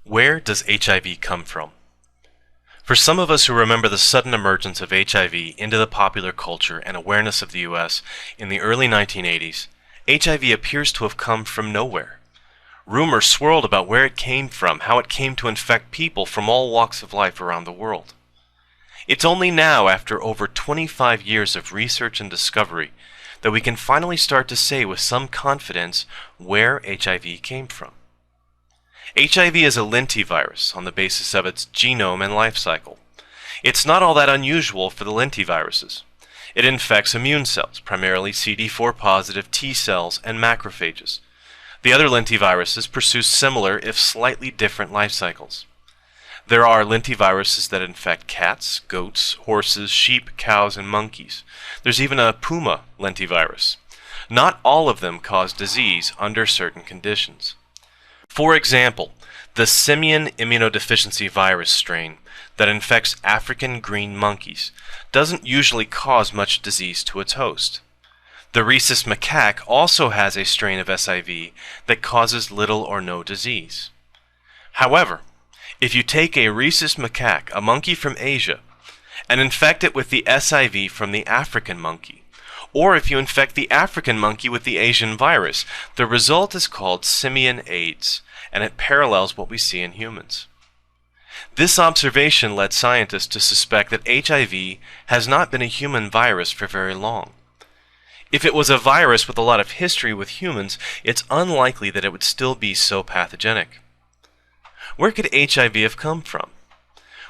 Where does HIV come from? For some of us who remember the sudden emergence of HIV into the popular culture and awareness of the US in the early 1980s, HIV appears to have come from nowhere. Rumors swirled about where it came from, how it came to infect people from all walks of life around the world. It's only now, after over 25 years of research and discovery, that we can finally start to say with some confidence where HIV came from. HIV is a lentivirus on the basis of its genome and life cycle. It's not all that unusual for the lentiviruses. It infects immune cells, primarily CD4 positive T cells and macrophages. The other lentiviruses pursue similar, if slightly different, life cycles. There are lentiviruses that infect cats, goats, horses, sheep, cows, and monkeys. There's even a puma lentivirus. Not all of them cause disease under certain conditions. For example, the simian immunodeficiency virus strain that infects African green monkeys doesn't usually cause much disease to its host. The rhesus macaque also has a strain of SIV that causes little or no disease. However, if you take a rhesus macaque, a monkey from Asia, and infect it with the SIV from the African monkey, or if you infect the African monkey with the Asian virus, the result is called simian AIDS, and it parallels what we see in humans. This observation led scientists to suspect that HIV has not been a human virus for very long. If it was a virus with a lot of history with humans, it's unlikely that it would still be so pathogenic. Where could HIV have come from?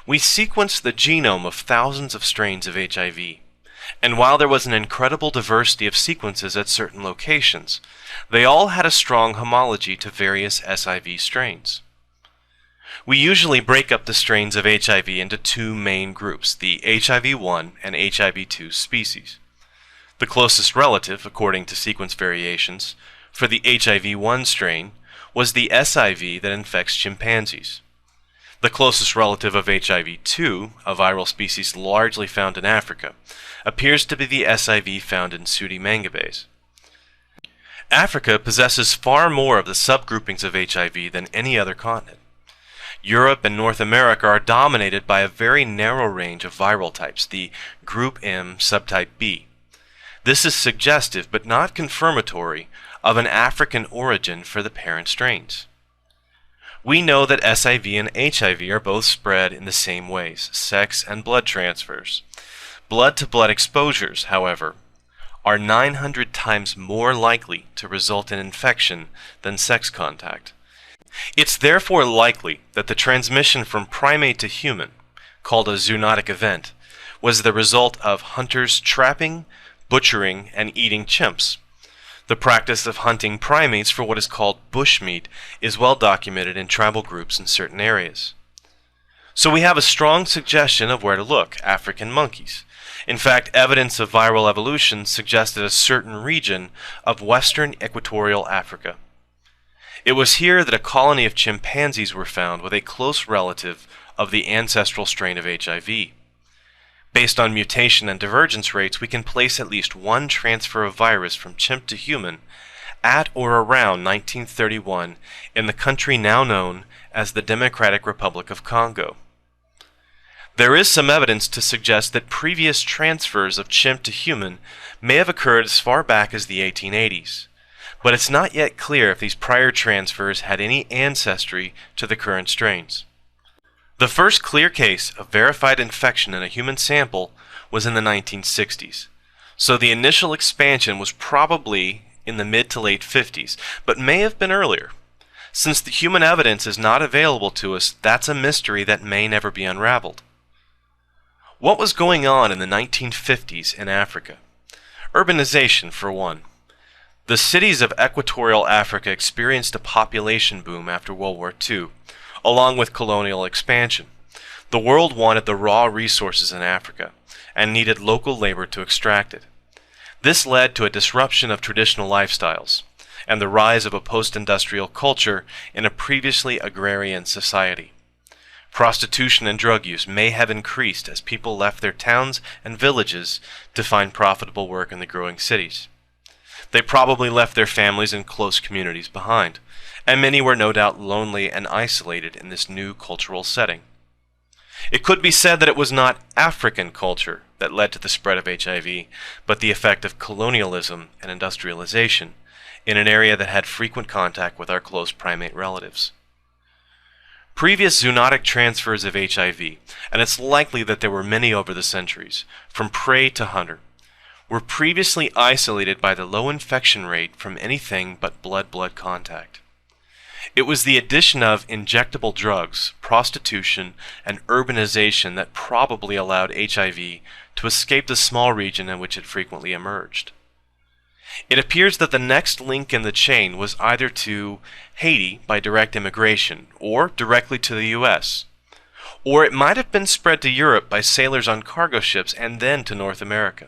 We sequenced the genome of thousands of strains of HIV. And while there was an incredible diversity of sequences at certain locations, they all had a strong homology to various SIV strains. We usually break up the strains of HIV into two main groups, the HIV-1 and HIV-2 species. The closest relative, according to sequence variations, for the HIV-1 strain was the SIV that infects chimpanzees. The closest relative of HIV-2, a viral species largely found in Africa, appears to be the SIV found in Sudi mangabes. Africa possesses far more of the subgroupings of HIV than any other continent. Europe and North America are dominated by a very narrow range of viral types, the Group M subtype B. This is suggestive but not confirmatory of an African origin for the parent strains. We know that SIV and HIV are both spread in the same ways, sex and blood transfers. Blood-to-blood exposures, however, are 900 times more likely to result in infection than sex contact. It's therefore likely that the transmission from primate to human, called a zoonotic event, was the result of hunters trapping, butchering, and eating chimps. The practice of hunting primates for what is called bushmeat is well documented in tribal groups in certain areas. So we have a strong suggestion of where to look: African monkeys. In fact, evidence of viral evolution suggested a certain region of western equatorial Africa. It was here that a colony of chimpanzees were found with a close relative of the ancestral strain of HIV. Based on mutation and divergence rates, we can place at least one transfer of virus from chimp to human at or around 1931 in the country now known as the Democratic Republic of Congo. There is some evidence to suggest that previous transfers of chimp to human may have occurred as far back as the 1880s, but it's not yet clear if these prior transfers had any ancestry to the current strains. The first clear case of verified infection in a human sample was in the 1960s, so the initial expansion was probably in the mid to late 50s, but may have been earlier. Since the human evidence is not available to us, that's a mystery that may never be unraveled. What was going on in the 1950s in Africa? Urbanization, for one. The cities of equatorial Africa experienced a population boom after World War II, along with colonial expansion. The world wanted the raw resources in Africa and needed local labor to extract it. This led to a disruption of traditional lifestyles and the rise of a post-industrial culture in a previously agrarian society. Prostitution and drug use may have increased as people left their towns and villages to find profitable work in the growing cities. They probably left their families and close communities behind, and many were no doubt lonely and isolated in this new cultural setting. It could be said that it was not African culture that led to the spread of HIV, but the effect of colonialism and industrialization in an area that had frequent contact with our close primate relatives. Previous zoonotic transfers of HIV, and it's likely that there were many over the centuries, from prey to hunter, were previously isolated by the low infection rate from anything but blood-blood contact. It was the addition of injectable drugs, prostitution, and urbanization that probably allowed HIV to escape the small region in which it frequently emerged. It appears that the next link in the chain was either to Haiti by direct immigration, or directly to the US. Or it might have been spread to Europe by sailors on cargo ships and then to North America.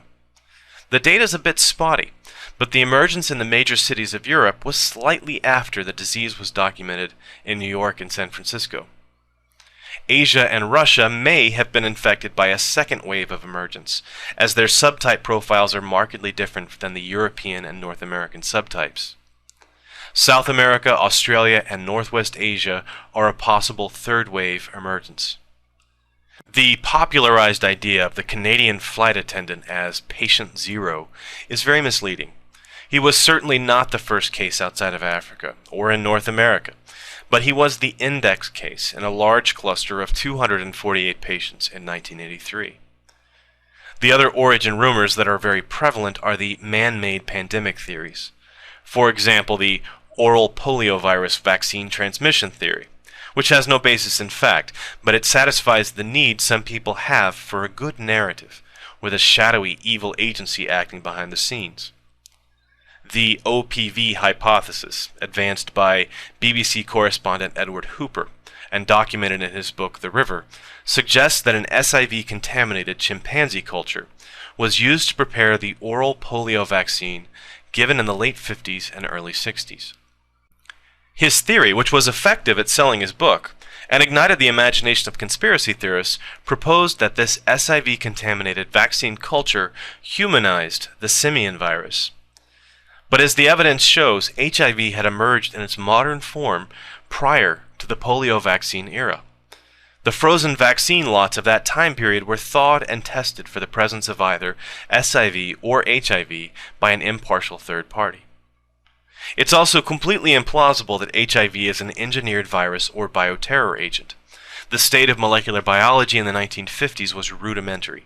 The data is a bit spotty, but the emergence in the major cities of Europe was slightly after the disease was documented in New York and San Francisco. Asia and Russia may have been infected by a second wave of emergence, as their subtype profiles are markedly different than the European and North American subtypes. South America, Australia, and Northwest Asia are a possible third wave emergence. The popularized idea of the Canadian flight attendant as patient zero is very misleading. He was certainly not the first case outside of Africa or in North America, but he was the index case in a large cluster of 248 patients in 1983. The other origin rumors that are very prevalent are the man-made pandemic theories. For example, the oral poliovirus vaccine transmission theory, which has no basis in fact, but it satisfies the need some people have for a good narrative, with a shadowy evil agency acting behind the scenes. The OPV hypothesis, advanced by BBC correspondent Edward Hooper and documented in his book The River, suggests that an SIV-contaminated chimpanzee culture was used to prepare the oral polio vaccine given in the late 50s and early 60s. His theory, which was effective at selling his book and ignited the imagination of conspiracy theorists, proposed that this SIV-contaminated vaccine culture humanized the simian virus. But as the evidence shows, HIV had emerged in its modern form prior to the polio vaccine era. The frozen vaccine lots of that time period were thawed and tested for the presence of either SIV or HIV by an impartial third party. It's also completely implausible that HIV is an engineered virus or bioterror agent. The state of molecular biology in the 1950s was rudimentary.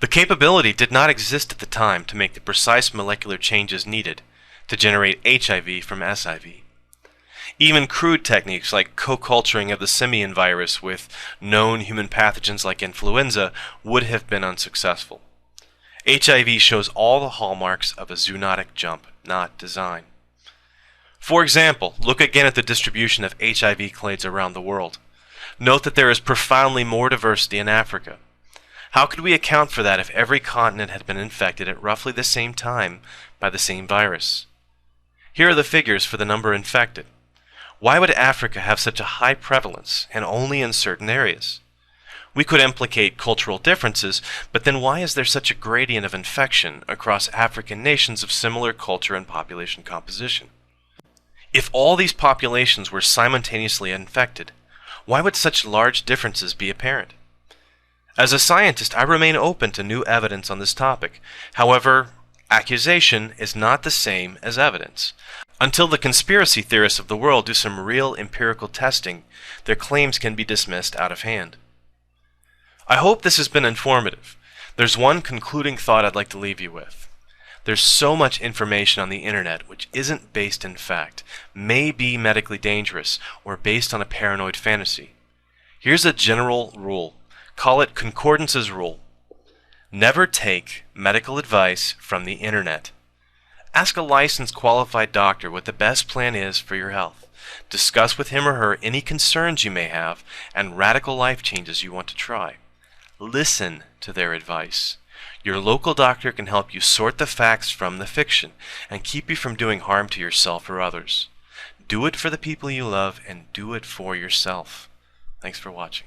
The capability did not exist at the time to make the precise molecular changes needed to generate HIV from SIV. Even crude techniques like co-culturing of the simian virus with known human pathogens like influenza would have been unsuccessful. HIV shows all the hallmarks of a zoonotic jump, not design. For example, look again at the distribution of HIV clades around the world. Note that there is profoundly more diversity in Africa. How could we account for that if every continent had been infected at roughly the same time by the same virus? Here are the figures for the number infected. Why would Africa have such a high prevalence and only in certain areas? We could implicate cultural differences, but then why is there such a gradient of infection across African nations of similar culture and population composition? If all these populations were simultaneously infected, why would such large differences be apparent? As a scientist, I remain open to new evidence on this topic. However, accusation is not the same as evidence. Until the conspiracy theorists of the world do some real empirical testing, their claims can be dismissed out of hand. I hope this has been informative. There's one concluding thought I'd like to leave you with. There's so much information on the internet which isn't based in fact, may be medically dangerous, or based on a paranoid fantasy. Here's a general rule. Call it Concordance's rule. Never take medical advice from the internet. Ask a licensed qualified doctor what the best plan is for your health. Discuss with him or her any concerns you may have and radical life changes you want to try. Listen to their advice. Your local doctor can help you sort the facts from the fiction and keep you from doing harm to yourself or others. Do it for the people you love and do it for yourself. Thanks for watching.